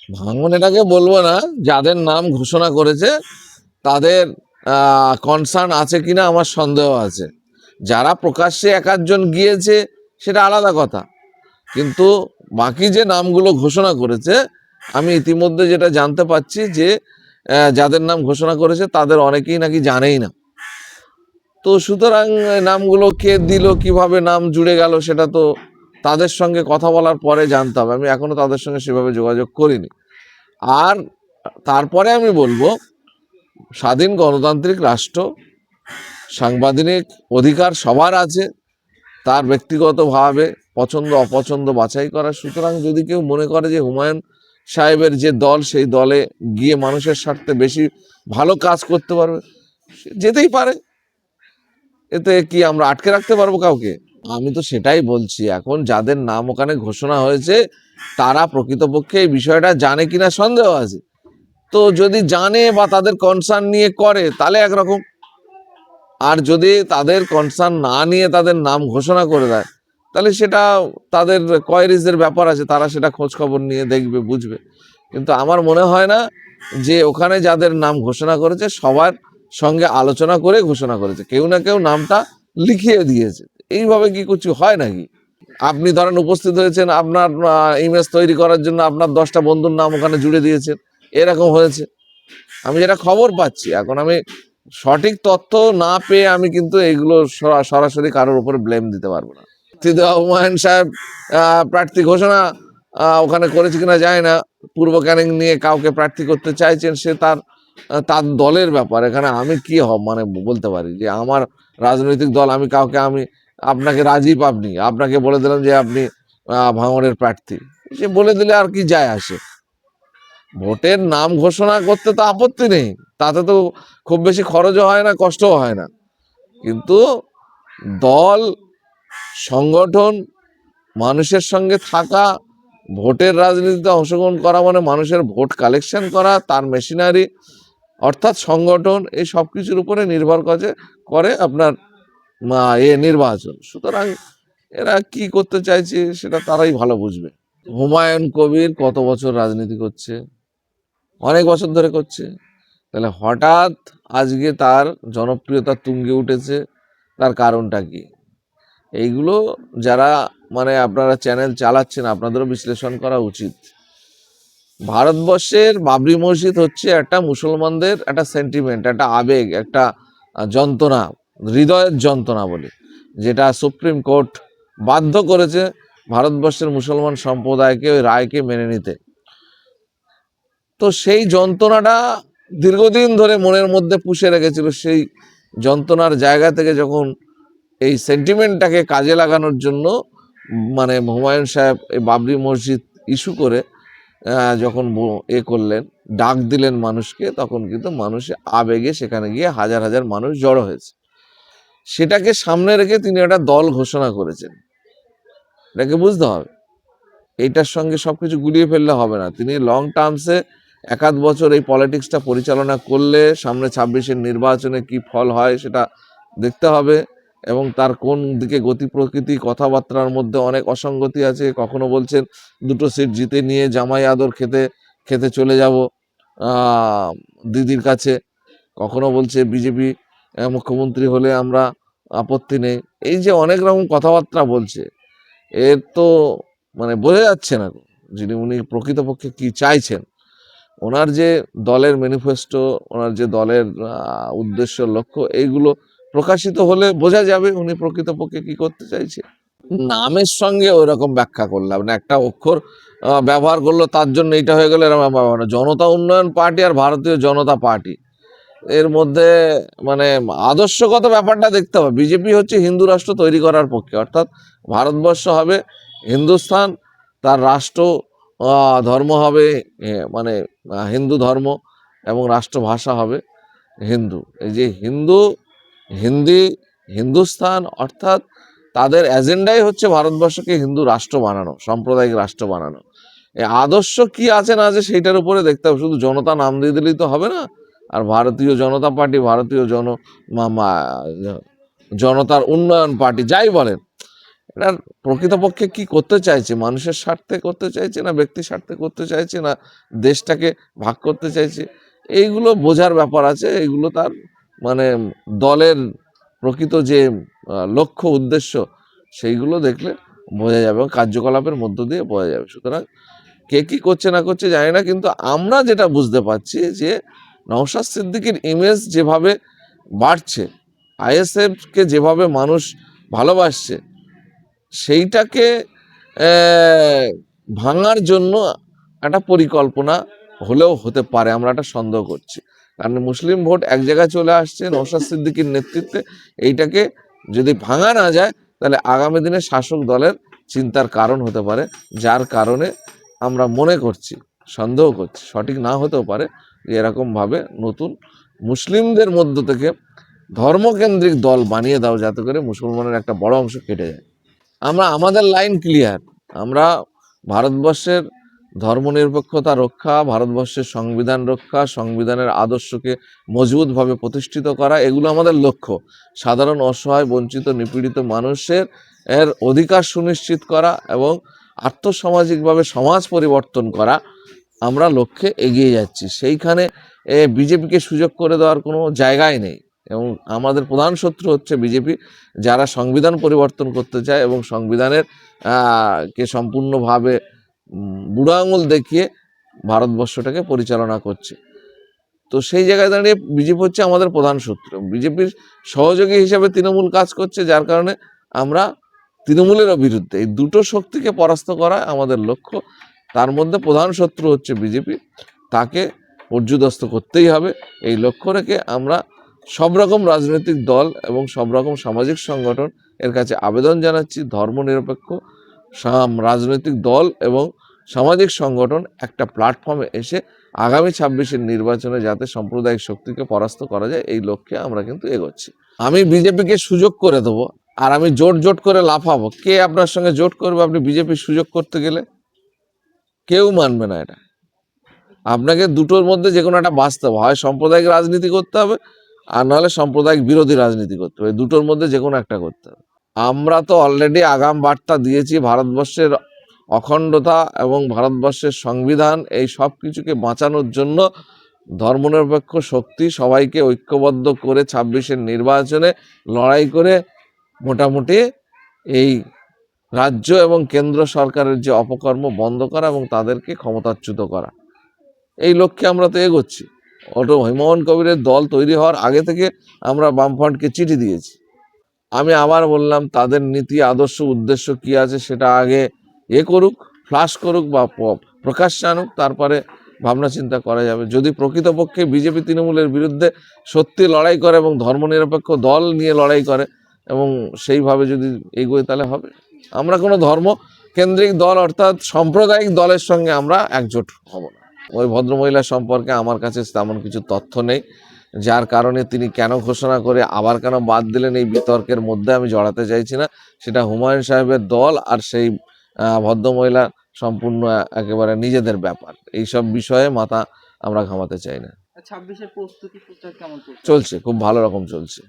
ভাঙন এটাকে বলবো না, যাদের নাম ঘোষণা করেছে তাদের কনসার্ন আছে কিনা আমার সন্দেহ আছে। যারা প্রকাশ্যে এক আধজন গিয়েছে সেটা আলাদা কথা, কিন্তু বাকি যে নামগুলো ঘোষণা করেছে আমি ইতিমধ্যে যেটা জানতে পাচ্ছি যে যাদের নাম ঘোষণা করেছে তাদের অনেকেই নাকি জানেই না। তো সুতরাং নামগুলো কে দিল, কিভাবে নাম জুড়ে গেল, সেটা তো তাদের সঙ্গে কথা বলার পরে জানতে হবে। আমি এখনো তাদের সঙ্গে সেভাবে যোগাযোগ করিনি। আর তারপরে আমি বলবো, স্বাধীন গণতান্ত্রিক রাষ্ট্র, সাংবিধানিক অধিকার সবার আছে তার ব্যক্তিগতভাবে পছন্দ অপছন্দ বাছাই করা। সুতরাং যদি কেউ মনে করে যে হুমায়ুন সাহেবের যে দল সেই দলে গিয়ে মানুষের স্বার্থে বেশি ভালো কাজ করতে পারবে, যেতেই পারে। এতে কি আমরা আটকে রাখতে পারবো কাউকে? আমি তো সেটাই বলছি, এখন যাদের নাম ওখানে ঘোষণা হয়েছে তারা প্রকৃতপক্ষে এই বিষয়টা জানে কিনা সন্দেহ আছে। তো যদি জানে বা তাদের কনসার্ন নিয়ে করে তাহলে একরকম, আর যদি তাদের কনসার্ন না নিয়ে তাদের নাম ঘোষণা করে দেয় তাহলে সেটা তাদের কোয়ারিজের ব্যাপার আছে, তারা সেটা খোঁজ খবর নিয়ে দেখবে, বুঝবে। কিন্তু আমার মনে হয় না যে ওখানে যাদের নাম ঘোষণা করেছে সবার সঙ্গে আলোচনা করে ঘোষণা করেছে, কেউ না কেউ নামটা লিখিয়ে দিয়েছে। এইভাবে কি কিছু হয় নাকি? আপনি ধরেন উপস্থিত হয়েছেন, আপনার ইমেজ তৈরি করার জন্য আপনার 10টা বন্ধুর নাম ওখানে জুড়ে দিয়েছেন, এরকম হয়েছে। আমি যেটা খবর পাচ্ছি, এখন আমি সঠিক তথ্য না পেয়ে আমি কিন্তু এইগুলো সরাসরি কারোর উপরে ব্লেম দিতে পারবো না। হুমায়ুন সাহেব প্রার্থী ঘোষণা ওখানে করেছে কিনা যায় না, পূর্ব ক্যানিং নিয়ে কাউকে প্রার্থী করতে চাইছেন, সে তার তার দলের ব্যাপার। এখানে আমি কি মানে বলতে পারি যে আমার রাজনৈতিক দল, আমি কাউকে, আমি আপনাকে রাজীব, আপনাকে বলে দিলাম যে আপনি ভাঙড়ের প্রার্থী, সে বলে দিলে আর কি যায় আসে? ভোটের নাম ঘোষণা করতে তো আপত্তি নেই, তাতে তো খুব বেশি খরচও হয় না, কষ্টও হয় না। কিন্তু দল, সংগঠন, মানুষের সঙ্গে থাকা, ভোটের রাজনীতিতে অংশগ্রহণ করা মানে মানুষের ভোট কালেকশন করা, তার মেশিনারি অর্থাৎ সংগঠন, এই সব কিছুর উপরে নির্ভর করে আপনার নির্বাচন। সুতরাং এরা কি করতে চাইছে সেটা তারাই ভালো বুঝবে। হুমায়ুন কবির কত বছর রাজনীতি করছে? অনেক বছর ধরে করছে। তাহলে হঠাৎ আজকে তার জনপ্রিয়তা তুঙ্গে উঠেছে, তার কারণটা কি? এইগুলো যারা মানে আপনারা চ্যানেল চালাচ্ছেন আপনাদেরও বিশ্লেষণ করা উচিত। ভারতবর্ষের বাবরি মসজিদ হচ্ছে একটা মুসলমানদের একটা সেন্টিমেন্ট, একটা আবেগ, একটা যন্ত্রণা, হৃদয়ের যন্ত্রণা বলে, যেটা সুপ্রিম কোর্ট বাধ্য করেছে ভারতবর্ষের মুসলমান সম্প্রদায়কে ওই রায়কে মেনে নিতে। তো সেই যন্ত্রণাটা দীর্ঘদিন ধরে মনের মধ্যে পুষে রেখেছিল। সেই যন্ত্রণার জায়গা থেকে যখন এই সেন্টিমেন্টটাকে কাজে লাগানোর জন্য মানে হুমায়ুন সাহেব এই বাবরি মসজিদ ইস্যু করে যখন করলেন, ডাক দিলেন মানুষকে, তখন কিন্তু মানুষের আবেগে সেখানে গিয়ে হাজার হাজার মানুষ জড়ো হয়েছে। সেটাকে সামনে রেখে তিনি একটা দল ঘোষণা করেছেন, এটাকে বুঝতে হবে। এইটার সঙ্গে সবকিছু গুলিয়ে ফেললে হবে না। তিনি লং টার্মসে এক আধ বছর এই পলিটিক্সটা পরিচালনা করলে সামনে 26-এর নির্বাচনে কি ফল হয় সেটা দেখতে হবে, এবং তার কোন দিকে গতি প্রকৃতি, কথাবার্তার মধ্যে অনেক অসঙ্গতি আছে। কখনো বলছেন 2টো সিট জিতে নিয়ে জামাই আদর খেতে খেতে চলে যাব দিদির কাছে, কখনো বলছে বিজেপি মুখ্যমন্ত্রী হলে আমরা আপত্তি নেই। এই যে অনেক রকম কথাবার্তা বলছে, এর তো মানে বোঝা যাচ্ছে না যিনি উনি প্রকৃতপক্ষে কি চাইছেন। ওনার যে দলের ম্যানিফেস্টো, ওনার যে দলের উদ্দেশ্য, লক্ষ্য, এইগুলো প্রকাশিত হলে বোঝা যাবে উনি প্রকৃতপক্ষে কি করতে চাইছে। নামের সঙ্গে ওই রকম ব্যাখ্যা করলাম না, একটা অক্ষর ব্যবহার করলো তার জন্য এটা হয়ে গেল এরকম ব্যাপার না। জনতা উন্নয়ন পার্টি আর ভারতীয় জনতা পার্টি এর মধ্যে মানে আদর্শগত ব্যাপারটা দেখতে হবে। বিজেপি হচ্ছে হিন্দু রাষ্ট্র তৈরি করার পক্ষে, অর্থাৎ ভারতবর্ষ হবে হিন্দুস্থান, তার রাষ্ট্র ধর্ম হবে মানে হিন্দু ধর্ম, এবং রাষ্ট্রভাষা হবে হিন্দু। এই যে হিন্দু, হিন্দি, হিন্দুস্তান, অর্থাৎ তাদের এজেন্ডাই হচ্ছে ভারতবর্ষকে হিন্দু রাষ্ট্র বানানো, সাম্প্রদায়িক রাষ্ট্র বানানো। এই আদর্শ কি আছে না আছে সেইটার উপরে দেখতে হবে, শুধু জনতা নাম দিয়ে দিলেই তো হবে না। আর ভারতীয় জনতা পার্টি, ভারতীয় জনতার উন্নয়ন পার্টি, যাই বলেন, এটা প্রকৃতপক্ষে কি করতে চাইছে, মানুষের স্বার্থে করতে চাইছে না ব্যক্তি স্বার্থে করতে চাইছে না দেশটাকে ভাগ করতে চাইছে, এইগুলো বোঝার ব্যাপার আছে। এইগুলো তার মানে দলের প্রকৃত যে লক্ষ্য উদ্দেশ্য সেইগুলো দেখলে বোঝা যাবে এবং কার্যকলাপের মধ্য দিয়ে বোঝা যাবে। সুতরাং কে কি করছে না করছে জানি না, কিন্তু আমরা যেটা বুঝতে পারছি যে নওশাদ সিদ্দিকীর ইমেজ যেভাবে বাড়ছে, আইএসএফকে যেভাবে মানুষ ভালোবাসছে, সেইটাকে ভাঙার জন্য একটা পরিকল্পনা হলেও হতে পারে, আমরা একটা সন্দেহ করছি। কারণ মুসলিম ভোট এক জায়গায় চলে আসছে নওশাদ সিদ্দিকীর নেতৃত্বে, এইটাকে যদি ভাঙা না যায় তাহলে আগামী দিনে শাসক দলের চিন্তার কারণ হতে পারে, যার কারণে আমরা মনে করছি, সন্দেহ করছি, সঠিক না হতেও পারে, যে এরকমভাবে নতুন মুসলিমদের মধ্য থেকে ধর্মকেন্দ্রিক দল বানিয়ে দাও যাতে করে মুসলমানের একটা বড় অংশ কেটে যায়। আমরা আমাদের লাইন ক্লিয়ার, আমরা ভারতবর্ষের ধর্মনিরপেক্ষতা রক্ষা, ভারতবর্ষের সংবিধান রক্ষা, সংবিধানের আদর্শকে মজবুতভাবে প্রতিষ্ঠিত করা, এগুলো আমাদের লক্ষ্য। সাধারণ অসহায় বঞ্চিত নিপীড়িত মানুষের অধিকার সুনিশ্চিত করা এবং আর্থসামাজিকভাবে সমাজ পরিবর্তন করা, আমরা লক্ষ্যে এগিয়ে যাচ্ছি। সেইখানে বিজেপিকে সুযোগ করে দেওয়ার কোনো জায়গাই নেই এবং আমাদের প্রধান শত্রু হচ্ছে বিজেপি, যারা সংবিধান পরিবর্তন করতে চায় এবং সংবিধানের কে সম্পূর্ণভাবে বুড়ো আঙুল দেখিয়ে ভারতবর্ষটাকে পরিচালনা করছে। তো সেই জায়গায় দাঁড়িয়ে বিজেপি হচ্ছে আমাদের প্রধান শত্রু। বিজেপির সহযোগী হিসেবে তৃণমূল কাজ করছে, যার কারণে আমরা তৃণমূলেরও বিরুদ্ধে। এই দুটো শক্তিকে পরাস্ত করা আমাদের লক্ষ্য। তার মধ্যে প্রধান শত্রু হচ্ছে বিজেপি, তাকে পর্যুদস্ত করতেই হবে। এই লক্ষ্য রেখে আমরা সব রকম রাজনৈতিক দল এবং সব রকম সামাজিক সংগঠন এর কাছে আবেদন জানাচ্ছি, ধর্মনিরপেক্ষ রাজনৈতিক দল এবং সামাজিক সংগঠন একটা প্ল্যাটফর্মে এসে আগামী 26-এর নির্বাচনে যাতে সাম্প্রদায়িক শক্তিকে পরাস্ত করা যায়, এই লক্ষ্যে আমরা কিন্তু এগোচ্ছি। আমি বিজেপিকে সুযোগ করে দেবো আর আমি জোট জোট করে লাফাবো, কে আপনার সঙ্গে জোট করবে আপনি বিজেপির সুযোগ করতে গেলে? কেউ মানবে না এটা। আপনাকে দুটোর মধ্যে যে কোনো একটা বাঁচতে হবে, হয় সাম্প্রদায়িক রাজনীতি করতে হবে আর নাহলে সাম্প্রদায়িক বিরোধী রাজনীতি করতে হবে, দুটোর মধ্যে যে কোনো একটা করতে হবে। আমরা তো অলরেডি আগাম বার্তা দিয়েছি, ভারতবর্ষের অখণ্ডতা এবং ভারতবর্ষের সংবিধান এই সব কিছুকে বাঁচানোর জন্য ধর্মনিরপেক্ষ শক্তি সবাইকে ঐক্যবদ্ধ করে 26-এর নির্বাচনে লড়াই করে মোটামুটি এই রাজ্য এবং কেন্দ্র সরকারের যে অপকর্ম বন্ধ করা এবং তাদেরকে ক্ষমতাচ্যুত করা, এই লক্ষ্যে আমরা তো এগোচ্ছি। হুমায়ুন কবিরের দল তৈরি হওয়ার আগে থেকে আমরা বামফ্রন্টকে চিঠি দিয়েছি। আমি আবার বললাম, তাদের নীতি আদর্শ উদ্দেশ্য কি আছে সেটা আগে করুক, ফ্লাশ করুক বা প্রকাশ্যে আনুক, তারপরে ভাবনা চিন্তা করা যাবে। যদি প্রকৃতপক্ষে বিজেপি তৃণমূলের বিরুদ্ধে সত্যি লড়াই করে এবং ধর্মনিরপেক্ষ দল নিয়ে লড়াই করে এবং সেইভাবে যদি এগোয় তাহলে হবে। আমরা কোনো ধর্ম কেন্দ্রিক দল অর্থাৎ সাম্প্রদায়িক দলের সঙ্গে আমরা একজোট হব না। ওই ভদ্রমহিলা সম্পর্কে আমার কাছে তেমন কিছু তথ্য নেই, যার কারণে তিনি কেন ঘোষণা করে আবার কেন বাদ দিলেন এই বিতর্কের মধ্যে আমি জড়াতে চাইছি না। সেটা হুমায়ুন সাহেবের দল আর সেই ভদ্রমহিলা সম্পূর্ণ একেবারে নিজেদের ব্যাপার। এইসব বিষয়ে মাথা আমরা ঘামাতে চাই না। 26-এর প্রস্তুতি প্রচার কেমন চলছে? চলছে, খুব ভালো রকম চলছে।